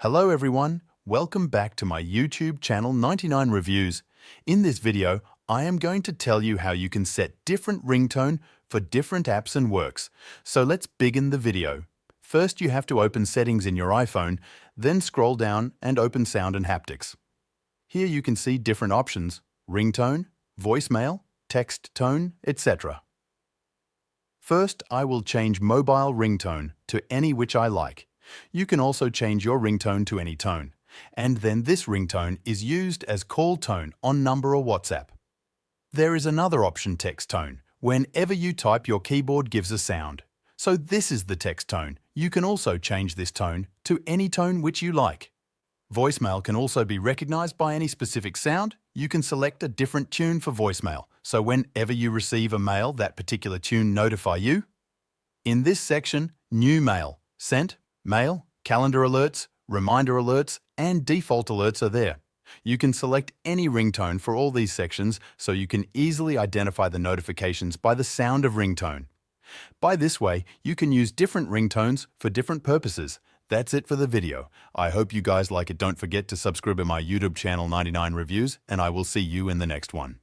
Hello everyone, welcome back to my YouTube channel 99 Reviews. In this video, I am going to tell you how you can set different ringtone for different apps and works. So let's begin the video. First you have to open Settings in your iPhone, then scroll down and open Sound and Haptics. Here you can see different options: ringtone, voicemail, text tone, etc. First, I will change mobile ringtone to any which I like. You can also change your ringtone to any tone, and then this ringtone is used as call tone on number or WhatsApp. There is another option, text tone. Whenever you type, your keyboard gives a sound. So this is the text tone. You can also change this tone to any tone which you like. Voicemail can also be recognized by any specific sound. You can select a different tune for voicemail, so whenever you receive a mail, that particular tune notify you. In this section, new mail, sent, mail, calendar alerts, reminder alerts, and default alerts are there. You can select any ringtone for all these sections so you can easily identify the notifications by the sound of ringtone. By this way, you can use different ringtones for different purposes. That's it for the video. I hope you guys like it. Don't forget to subscribe to my YouTube channel 99 Reviews, and I will see you in the next one.